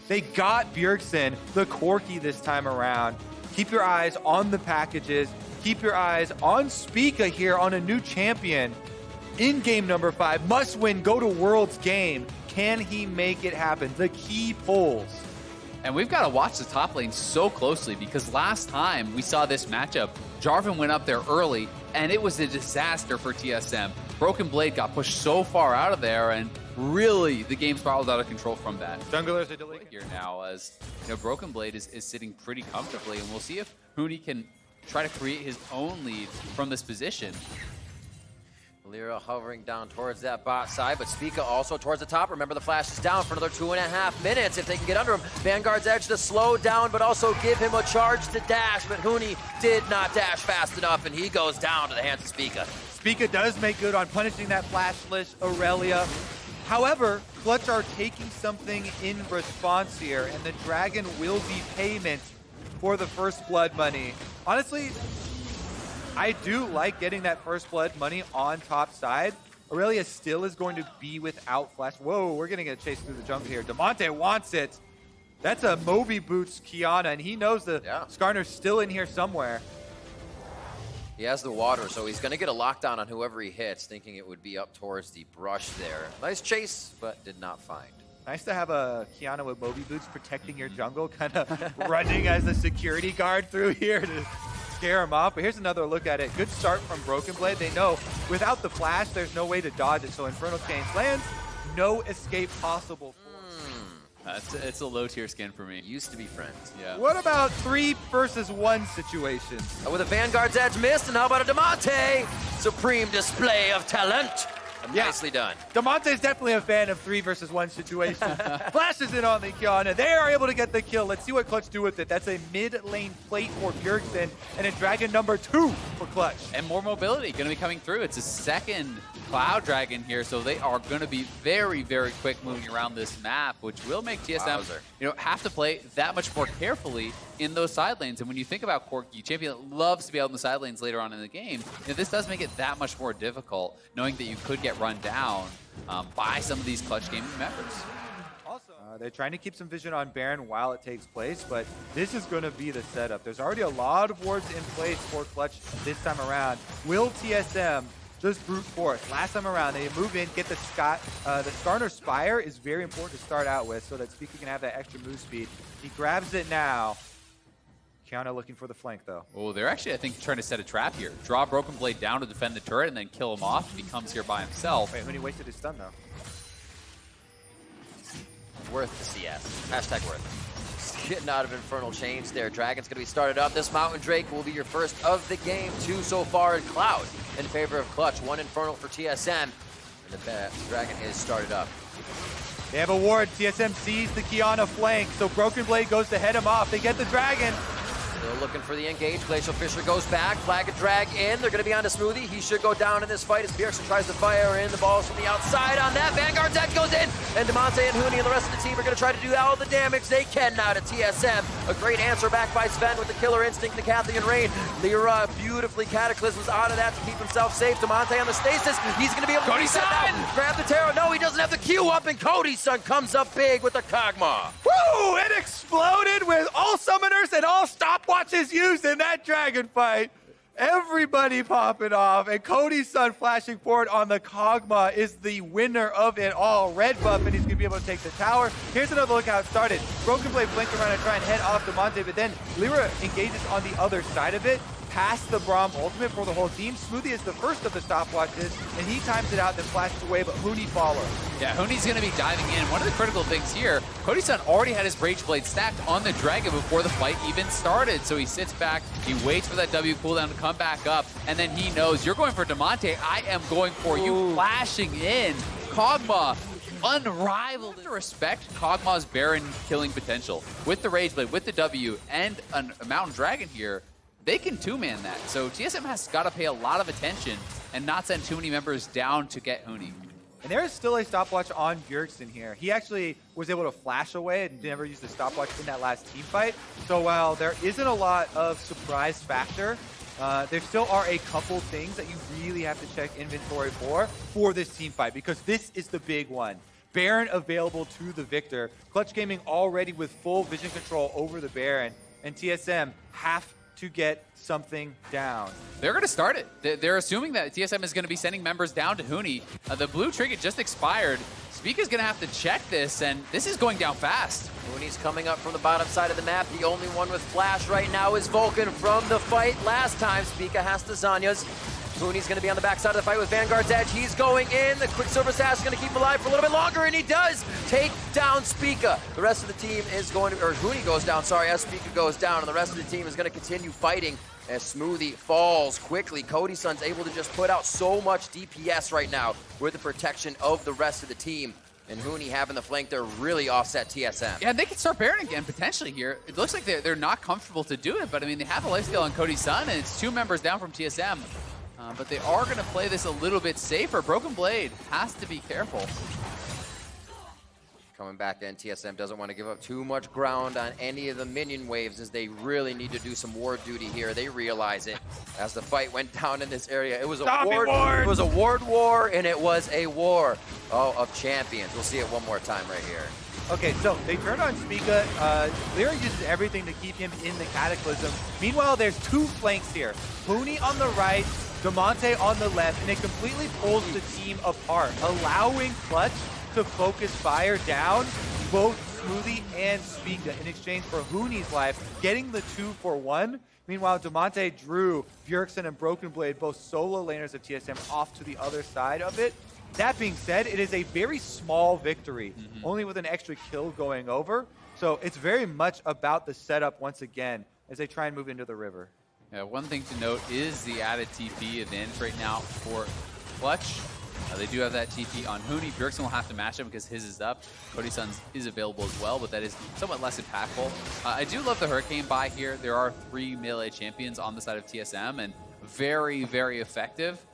They got Bjergsen, the Corky this time around. Keep your eyes on the packages. Keep your eyes on Spica here on a new champion. In game number 5, must win, go to Worlds game. Can he make it happen? The key polls. And we've got to watch the top lane so closely because last time we saw this matchup, Jarvan went up there early and it was a disaster for TSM. Broken Blade got pushed so far out of there and really the game spiraled out of control from that. Junglers are delayed Here now as Broken Blade is sitting pretty comfortably and we'll see if Huni can try to create his own lead from this position. Lyra hovering down towards that bot side, but Spica also towards the top. Remember, the flash is down for another 2.5 minutes if they can get under him. Vanguard's Edge to slow down, but also give him a charge to dash, but Huni did not dash fast enough, and he goes down to the hands of Spica. Spica does make good on punishing that flashless Aurelia. However, Clutch are taking something in response here, and the Dragon will be payment for the first blood money. Honestly, I do like getting that first blood money on top side. Aurelia still is going to be without flash. Whoa, we're going to get chased through the jungle here. Damonte wants it. That's a Moby Boots Kiana, and he knows the Skarner's still in here somewhere. He has the water, so he's going to get a lockdown on whoever he hits, thinking it would be up towards the brush there. Nice chase, but did not find. Nice to have a Kiana with Moby Boots protecting your jungle, kind of running as a security guard through here to scare him off. But here's another look at it. Good start from Broken Blade. They know without the flash, there's no way to dodge it. So Infernal Chains lands, no escape possible. It's a low tier skin for me. Used to be friends. Yeah. What about 3 versus 1 situations? With a Vanguard's Edge missed, and how about a Damonte? Supreme display of talent. Nicely done. Damonte's definitely a fan of 3 versus 1 situations. Flashes in on the Kiana. They are able to get the kill. Let's see what Clutch do with it. That's a mid lane plate for Bjergsen and a Dragon number 2 for Clutch. And more mobility going to be coming through. It's a second Cloud Dragon here, so they are going to be very, very quick moving around this map, which will make TSM have to play that much more carefully in those side lanes. And when you think about Corky, champion that loves to be out in the side lanes later on in the game, this does make it that much more difficult, knowing that you could get run down by some of these Clutch gaming members. Also, they're trying to keep some vision on Baron while it takes place, but this is going to be the setup. There's already a lot of wards in place for Clutch this time around. Will TSM just brute force? Last time around, they move in, get the Skarner Spire is very important to start out with so that Spica can have that extra move speed. He grabs it now. Kiana looking for the flank, though. Oh, they're actually, I think, trying to set a trap here. Draw Broken Blade down to defend the turret and then kill him off if he comes here by himself. Wait, when he wasted his stun, though. Worth the CS. Hashtag worth. Getting out of Infernal Chains there. Dragon's going to be started up. This Mountain Drake will be your first of the game. 2 so far in Cloud in favor of Clutch. 1 Infernal for TSM. And the Dragon is started up. They have a ward. TSM sees the Kiana flank, so Broken Blade goes to head him off. They get the Dragon. Still looking for the engage. Glacial Fisher goes back. Flag and drag in. They're going to be on to Smoothie. He should go down in this fight as Bjergsen tries to fire in the balls from the outside on that. Vanguard's Edge goes in. And Damonte and Huni and the rest of the team are going to try to do all the damage they can now to TSM. A great answer back by Sven with the killer instinct to Kathy and Rain. Lyra beautifully cataclysms out of that to keep himself safe. Damonte on the stasis. He's going to be able to grab the Terror. No, he doesn't have the Q up, and Cody's son comes up big with the Kog'Maw. Woo! It exploded with all summoners and all stopwatches used in that dragon fight. Everybody popping off, and Cody's son flashing forward on the Kog'Maw is the winner of it all. Red buff, and he's going to be able to take the tower. Here's another look how it started. Broken Blade blink around and try and head off Damonte, but then Lyra engages on the other side of it, past the Braum ultimate for the whole team. Smoothie is the first of the stopwatches, and he times it out, then flashes away, but Huni follows. Yeah, Huni's going to be diving in. One of the critical things here, Cody's-san already had his Rage Blade stacked on the Dragon before the fight even started. So he sits back, he waits for that W cooldown to come back up, and then he knows, you're going for Damonte, I am going for you, flashing in. Kog'Maw, unrivaled. To respect Kog'Maw's Baron killing potential. With the Rage Blade, with the W, and a Mountain Dragon here, they can two-man that. So TSM has got to pay a lot of attention and not send too many members down to get Huni. And there is still a stopwatch on Bjergsen here. He actually was able to flash away and never used the stopwatch in that last team fight. So while there isn't a lot of surprise factor, there still are a couple things that you really have to check inventory for this team fight, because this is the big one. Baron available to the Victor. Clutch Gaming already with full vision control over the Baron, and TSM have to get something down. They're going to start it. They're assuming that TSM is going to be sending members down to Huni. The blue trinket just expired. Spica's going to have to check this, and this is going down fast. Huni's coming up from the bottom side of the map. The only one with flash right now is Vulcan from the fight last time. Spica has to Zanya's. Huni's going to be on the backside of the fight with Vanguard's Edge. He's going in. The Quicksilver Sash is going to keep him alive for a little bit longer, and he does take down Spica. The rest of the team is going to, or Huni goes down, sorry, as Spica goes down, and the rest of the team is going to continue fighting as Smoothie falls quickly. Cody Sun's able to just put out so much DPS right now with the protection of the rest of the team. And Huni having the flank there really offset TSM. Yeah, they can start Baron again potentially here. It looks like they're not comfortable to do it, but I mean, they have a lifesteal on Cody Sun, and it's 2 members down from TSM. But they are going to play this a little bit safer. Broken Blade has to be careful. Coming back in, TSM doesn't want to give up too much ground on any of the minion waves as they really need to do some ward duty here. They realize it as the fight went down in this area. It was a ward. It was a ward war, and it was a war of champions. We'll see it one more time right here. Okay, so they turned on Spica. Lyra uses everything to keep him in the Cataclysm. Meanwhile, there's 2 flanks here. Huni on the right, Damonte on the left, and it completely pulls the team apart, allowing Clutch to focus fire down both Smoothie and Spica in exchange for Huni's life, getting the 2-for-1. Meanwhile, Damonte, Drew, Bjergsen, and Broken Blade, both solo laners of TSM, off to the other side of it. That being said, it is a very small victory, only with an extra kill going over. So it's very much about the setup once again as they try and move into the river. Yeah, one thing to note is the added TP advantage right now for Clutch. They do have that TP on Huni. Bjergsen will have to match him because his is up. Cody Sun's is available as well, but that is somewhat less impactful. I do love the Hurricane buy here. There are 3 melee champions on the side of TSM, and very, very effective.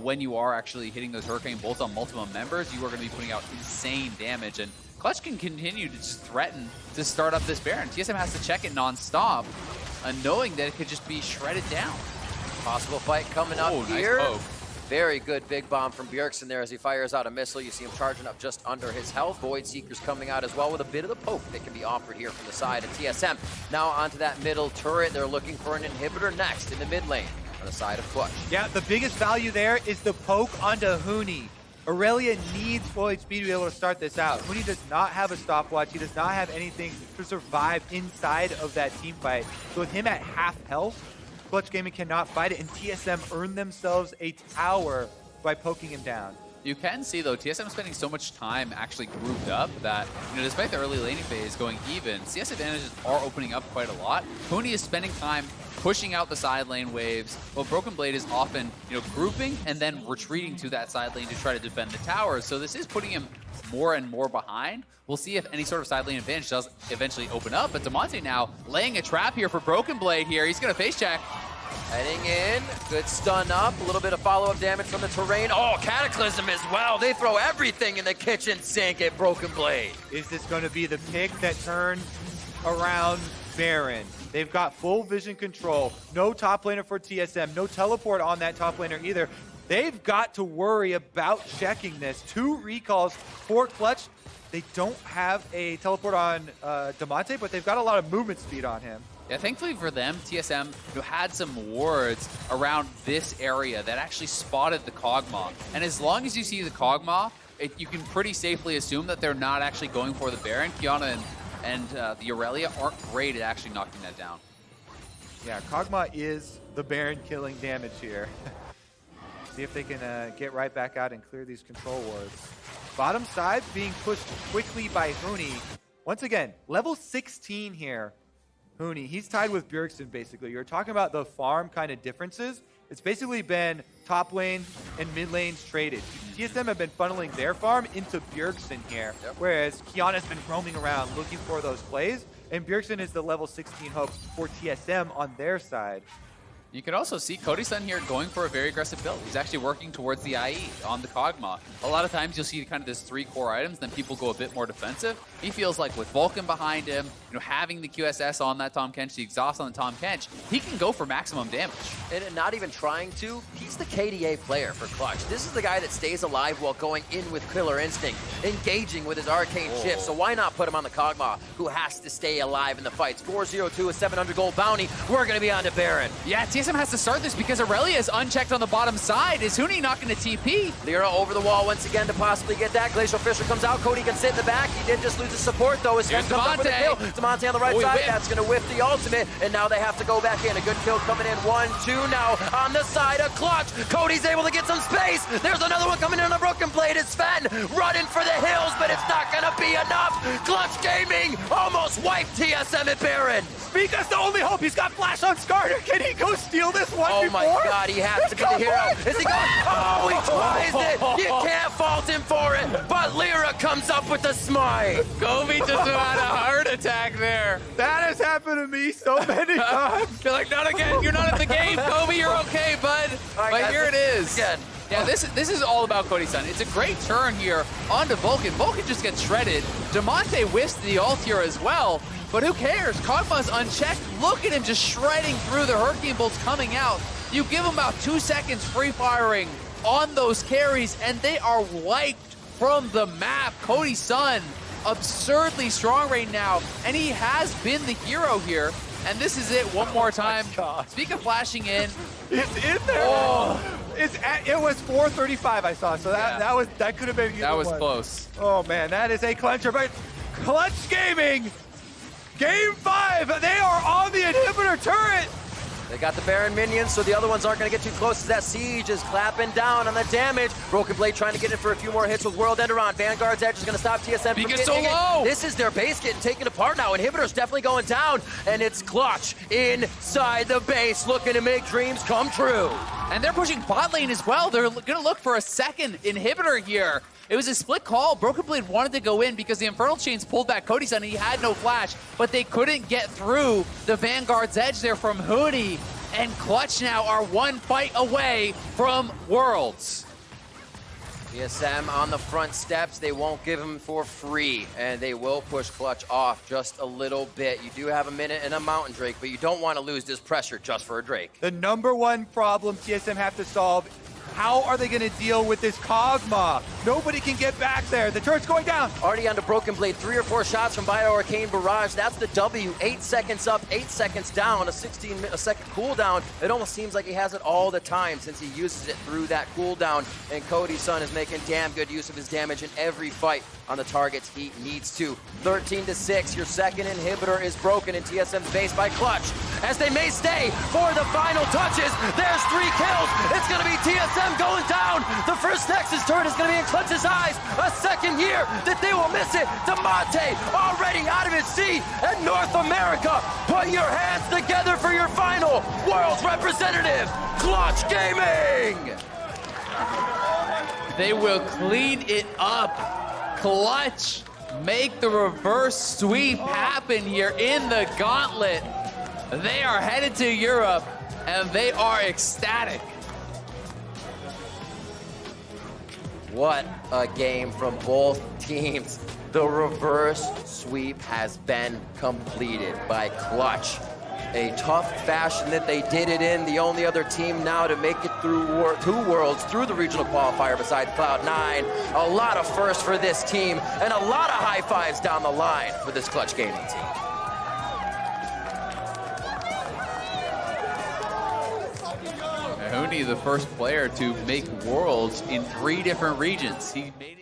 When you are actually hitting those Hurricane bolts on multiple members, you are going to be putting out insane damage, and Clutch can continue to just threaten to start up this Baron. TSM has to check it non-stop, knowing that it could just be shredded down. Possible fight coming up here. Nice poke. Very good big bomb from Bjergsen there as he fires out a missile. You see him charging up just under his health. Void Seeker's coming out as well with a bit of the poke that can be offered here from the side of TSM. Now onto that middle turret. They're looking for an inhibitor next in the mid lane on the side of Clutch. Yeah, the biggest value there is the poke onto Huni. Aurelia needs full HP to be able to start this out. Huni does not have a stopwatch. He does not have anything to survive inside of that team fight. So with him at half health, Clutch Gaming cannot fight it, and TSM earned themselves a tower by poking him down. You can see, though, TSM spending so much time actually grouped up that, despite the early laning phase going even, CS advantages are opening up quite a lot. Huni is spending time pushing out the side lane waves, while Broken Blade is often, grouping and then retreating to that side lane to try to defend the towers. So this is putting him more and more behind. We'll see if any sort of side lane advantage does eventually open up, but Damonte now laying a trap here for Broken Blade here. He's going to face check. Heading in, good stun up, a little bit of follow-up damage from the terrain. Oh, Cataclysm as well. They throw everything in the kitchen sink at Broken Blade. Is this going to be the pick that turns around Baron? They've got full vision control. No top laner for TSM. No teleport on that top laner either. They've got to worry about checking this. 2 recalls for Clutch. They don't have a teleport on Damonte, but they've got a lot of movement speed on him. Yeah, thankfully for them, TSM had some wards around this area that actually spotted the Kog'Maw. And as long as you see the Kog'Maw, you can pretty safely assume that they're not actually going for the Baron. Kiana and the Aurelia aren't great at actually knocking that down. Yeah, Kog'Maw is the Baron killing damage here. See if they can get right back out and clear these control wards. Bottom side being pushed quickly by Huni. Once again, level 16 here. Huni, he's tied with Bjergsen basically. You're talking about the farm kind of differences. It's basically been top lane and mid lanes traded. TSM have been funneling their farm into Bjergsen here, whereas Kiana's been roaming around looking for those plays, and Bjergsen is the level 16 hope for TSM on their side. You can also see Cody Sun here going for a very aggressive build. He's actually working towards the IE on the Kog'Maw. A lot of times you'll see kind of this 3 core items, then people go a bit more defensive. He feels like with Vulcan behind him, having the QSS on that Tahm Kench, the exhaust on the Tahm Kench, he can go for maximum damage. And not even trying to, he's the KDA player for Clutch. This is the guy that stays alive while going in with Killer Instinct, engaging with his arcane shift. So why not put him on the Kog'Maw, who has to stay alive in the fights? 402, a 700 gold bounty. We're going to be on to Baron. Yeah, TSM has to start this because Aurelia is unchecked on the bottom side. Is Huni not going to TP? Lyra over the wall once again to possibly get that. Glacial Fisher comes out. Cody can sit in the back. He did just lose his support, though. His comes up with a kill. Demonte on the right side. That's going to whiff the ultimate, and now they have to go back in. A good kill coming in. 1-2 now on the side of Clutch. Cody's able to get some space. There's another one coming in on the broken blade. It's Sven running for the hills, but it's not going to be enough. Clutch Gaming almost wiped TSM at Baron. Mika's the only hope. He's got flash on Skarner. Can he go steal this one before? Oh my God, he has to be the hero. Is he going? Oh, he tries it. You can't fault him for it. But Lyra comes up with the smite. Kobe just had a heart attack there. That has happened to me so many times. You're like, not again. You're not in the game, Kobe. You're okay, bud. Right, but guys, here it is. Again. Yeah, this is all about Cody Sun. It's a great turn here onto Vulcan. Vulcan just gets shredded. Demonte whiffs the ult here as well, but who cares? Kog'Maw's unchecked. Look at him just shredding through the Hurricane bolts coming out. You give him about 2 seconds free firing on those carries, and they are wiped from the map. Cody Sun, absurdly strong right now, and he has been the hero here. And this is it one more time. Speak of flashing in. It's in there. Oh. It was 4:35 I saw, so that could have been either That was one. close. Oh man, that is a clincher. But Clutch Gaming, Game 5, they are on the inhibitor turret. They got the Baron minions, so the other ones aren't going to get too close as that Siege is clapping down on the damage. Broken Blade trying to get in for a few more hits with World Ender on. Vanguard's Edge is going to stop TSM from getting so low. This is their base getting taken apart now. Inhibitor's definitely going down, and it's Clutch inside the base looking to make dreams come true. And they're pushing bot lane as well. They're going to look for a second inhibitor here. It was a split call. Broken Blade wanted to go in because the Infernal Chains pulled back Cody Sun and he had no flash, but they couldn't get through the Vanguard's Edge there from Huni. And Clutch now are one fight away from Worlds. TSM on the front steps. They won't give him for free, and they will push Clutch off just a little bit. You do have a minute and a Mountain Drake, but you don't want to lose this pressure just for a Drake. The #1 problem TSM have to solve, how are they going to deal with this Kog'Maw? Nobody can get back there. The turret's going down. Already onto Broken Blade, 3 or 4 shots from Bio Arcane Barrage. That's the W. 8 seconds up, 8 seconds down, a 16-second cooldown. It almost seems like he has it all the time since he uses it through that cooldown. And Cody Sun is making damn good use of his damage in every fight on the targets he needs to. 13-6, your second inhibitor is broken in TSM's base by Clutch. As they may stay for the final touches, there's 3 kills. It's going to be TSM going down. The first Nexus turret is going to be in Clutch's eyes. A second year that they will miss it. Demonte already out of his seat. And North America, put your hands together for your final World's representative, Clutch Gaming. They will clean it up. Clutch make the reverse sweep happen here in the gauntlet. They are headed to Europe, and they are ecstatic. What a game from both teams. The reverse sweep has been completed by Clutch. A tough fashion that they did it in. The only other team now to make it through 2 Worlds, through the regional qualifier besides Cloud9. A lot of firsts for this team, and a lot of high fives down the line for this Clutch Gaming team. Huni, the first player to make Worlds in 3 different regions. He made